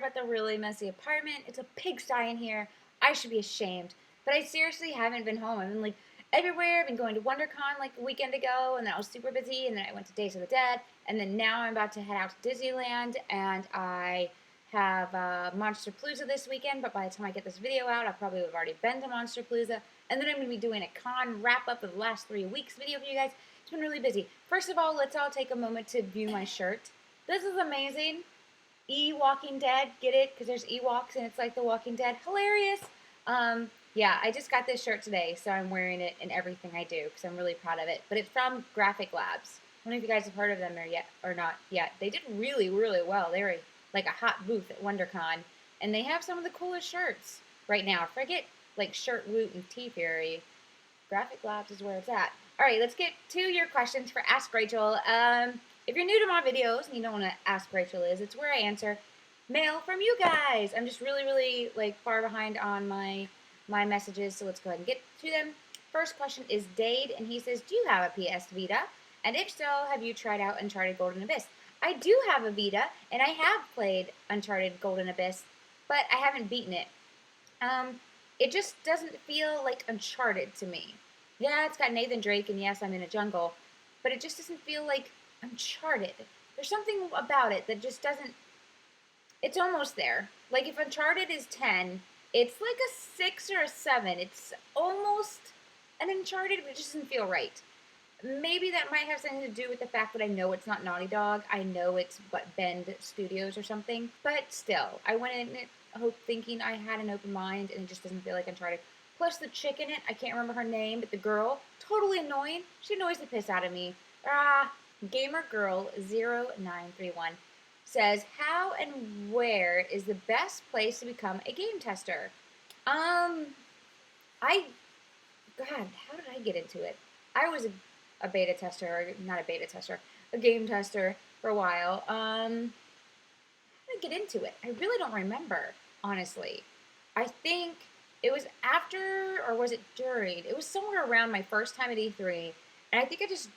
about the really messy apartment. It's a pigsty in here. I should be ashamed. But I seriously haven't been home. I've been like everywhere. I've been going to WonderCon like a weekend ago, and then I was super busy, and then I went to Days of the Dead, and then now I'm about to head out to Disneyland, and I have Monster Palooza this weekend, but by the time I get this video out, I probably would have already been to Monster Palooza, and then I'm going to be doing a con wrap-up of the last 3 weeks video for you guys. It's been really busy. First of all, let's all take a moment to view my shirt. This is amazing. Walking Dead, get it? Because there's Ewoks and it's like The Walking Dead. Hilarious. Yeah, I just got this shirt today, so I'm wearing it in everything I do because I'm really proud of it. But it's from Graphic Labs. I don't know if you guys have heard of them or not yet. They did really, really well. They were like a hot booth at WonderCon, and they have some of the coolest shirts right now. Forget like Shirt Woot and Tea Fury. Graphic Labs is where it's at. All right, let's get to your questions for Ask Rachel. If you're new to my videos and you don't want to Ask Rachel it's where I answer mail from you guys. I'm just really, really like far behind on my messages, so let's go ahead and get to them. First question is Dade, and he says, do you have a PS Vita? And if so, have you tried out Uncharted Golden Abyss? I do have a Vita, and I have played Uncharted Golden Abyss, but I haven't beaten it. It just doesn't feel like Uncharted to me. Yeah, it's got Nathan Drake, and yes, I'm in a jungle, but it just doesn't feel like Uncharted. There's something about it that just doesn't... It's almost there. Like, if Uncharted is 10, it's like a 6 or a 7. It's almost an Uncharted, but it just doesn't feel right. Maybe that might have something to do with the fact that I know it's not Naughty Dog. I know it's, Bend Studios or something. But still, I went in it thinking I had an open mind, and it just doesn't feel like Uncharted. Plus the chick in it, I can't remember her name, but the girl, totally annoying. She annoys the piss out of me. GamerGirl0931 says, how and where is the best place to become a game tester? God, how did I get into it? I was a beta tester, or not a beta tester, a game tester for a while. How did I get into it? I really don't remember, honestly. I think it was after, or was it during? It was somewhere around my first time at E3, and I think I just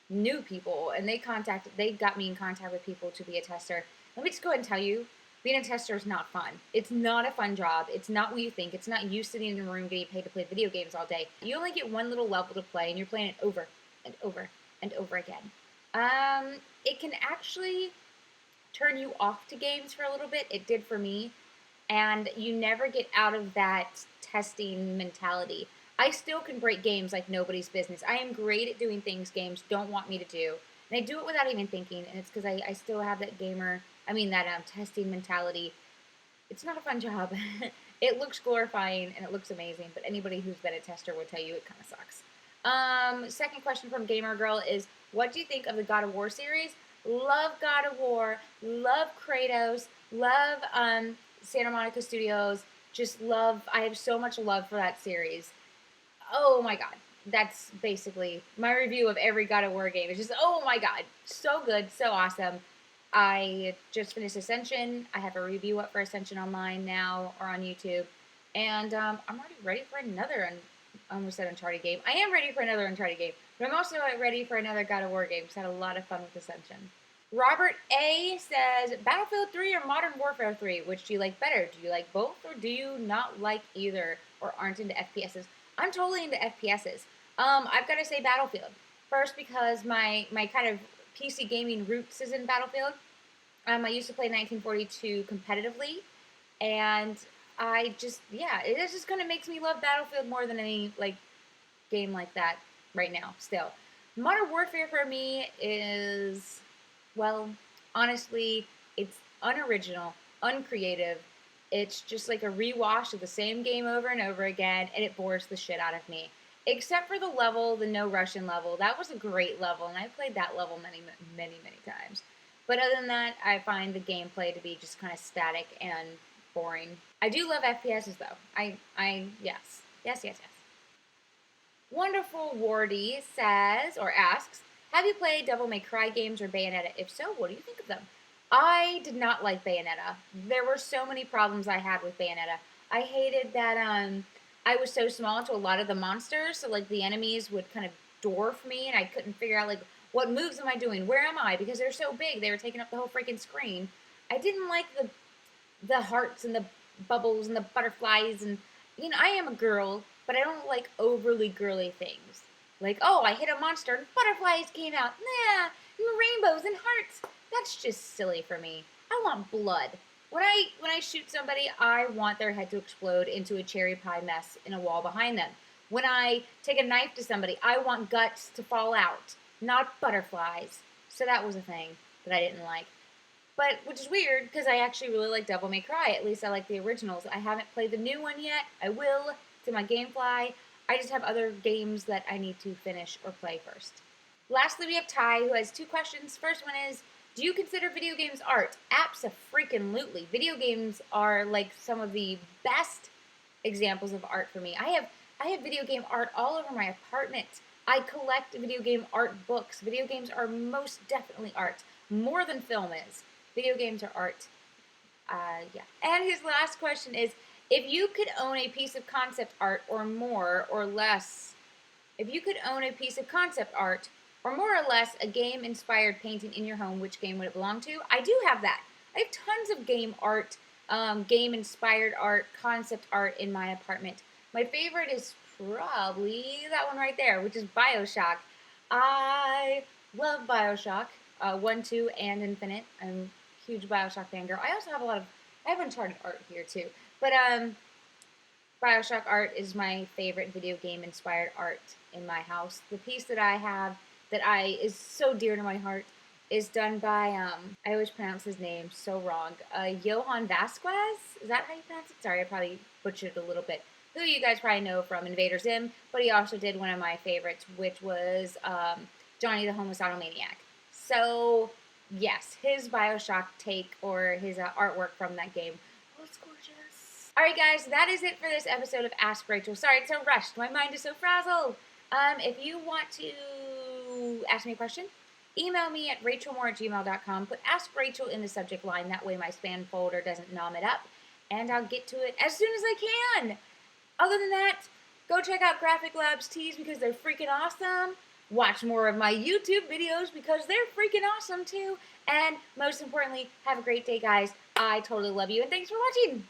knew people, and they got me in contact with people to be a tester. Let me just go ahead and tell you, being a tester is not fun. It's not a fun job. It's not what you think. It's not you sitting in a room getting paid to play video games all day. You only get one little level to play, and you're playing it over and over and over again. It can actually turn you off to games for a little bit. It did for me. And you never get out of that testing mentality. I still can break games like nobody's business. I am great at doing things games don't want me to do. And I do it without even thinking. And it's because I still have that testing mentality. It's not a fun job. It looks glorifying and it looks amazing. But anybody who's been a tester will tell you it kind of sucks. Second question from Gamer Girl is, what do you think of the God of War series? Love God of War. Love Kratos. Love Santa Monica Studios. I have so much love for that series. Oh my god. That's basically my review of every God of War game. It's just, oh my god. So good, so awesome. I just finished Ascension. I have a review up for Ascension online now, or on YouTube. And I'm already ready for another, I almost said Uncharted game. I am ready for another Uncharted game. But I'm also ready for another God of War game because I had a lot of fun with Ascension. Robert A. says, Battlefield 3 or Modern Warfare 3? Which do you like better? Do you like both, or do you not like either, or aren't into FPSs? I'm totally into FPSs. I've got to say Battlefield. First, because my kind of PC gaming roots is in Battlefield. I used to play 1942 competitively, and it just kind of makes me love Battlefield more than any game like that right now. Still, Modern Warfare for me is, well, honestly, it's unoriginal, uncreative. It's just like a rewash of the same game over and over again, and it bores the shit out of me. Except for the No Russian level. That was a great level, and I played that level many, many, many times. But other than that, I find the gameplay to be just kind of static and boring. I do love FPSs, though. Yes. Wonderful Wardy says, or asks, have you played Devil May Cry games or Bayonetta? If so, what do you think of them? I did not like Bayonetta. There were so many problems I had with Bayonetta. I hated that I was so small to a lot of the monsters, so the enemies would kind of dwarf me, and I couldn't figure out what moves am I doing? Where am I? Because they're so big, they were taking up the whole freaking screen. I didn't like the hearts and the bubbles and the butterflies and I am a girl, but I don't like overly girly things. Like, oh, I hit a monster and butterflies came out. Nah, and rainbows and hearts. That's just silly for me. I want blood. When I shoot somebody, I want their head to explode into a cherry pie mess in a wall behind them. When I take a knife to somebody, I want guts to fall out, not butterflies. So that was a thing that I didn't like. But which is weird because I actually really like Devil May Cry. At least I like the originals. I haven't played the new one yet. I will. It's in my GameFly. I just have other games that I need to finish or play first. Lastly, we have Ty, who has two questions. First one is, do you consider video games art? Abso-freaking-lutely. Video games are like some of the best examples of art for me. I have video game art all over my apartment. I collect video game art books. Video games are most definitely art, more than film is. Video games are art. Yeah. And his last question is, if you could own a piece of concept art or more or less, if you could own a piece of concept art or more or less a game inspired painting in your home, which game would it belong to? I do have that. I have tons of game art, game inspired art, concept art in my apartment. My favorite is probably that one right there, which is Bioshock. I love Bioshock, 1, 2, and Infinite. I'm a huge Bioshock fangirl. I also have I have Uncharted art here too. But Bioshock art is my favorite video game inspired art in my house. The piece that I have is so dear to my heart is done by I always pronounce his name so wrong. Johann Vasquez? Is that how you pronounce it? Sorry, I probably butchered it a little bit. Who you guys probably know from Invader Zim, but he also did one of my favorites, which was Johnny the Homicidal Maniac. So, yes, his Bioshock take or his artwork from that game. Oh, it's gorgeous. Alright, guys, that is it for this episode of Ask Rachel. Sorry, it's so rushed. My mind is so frazzled. If you want to ask me a question, email me at rachelmoore@gmail.com. Put Ask Rachel in the subject line. That way my spam folder doesn't nom it up. And I'll get to it as soon as I can. Other than that, go check out Graphic Labs Tees because they're freaking awesome. Watch more of my YouTube videos because they're freaking awesome too. And most importantly, have a great day, guys. I totally love you, and thanks for watching.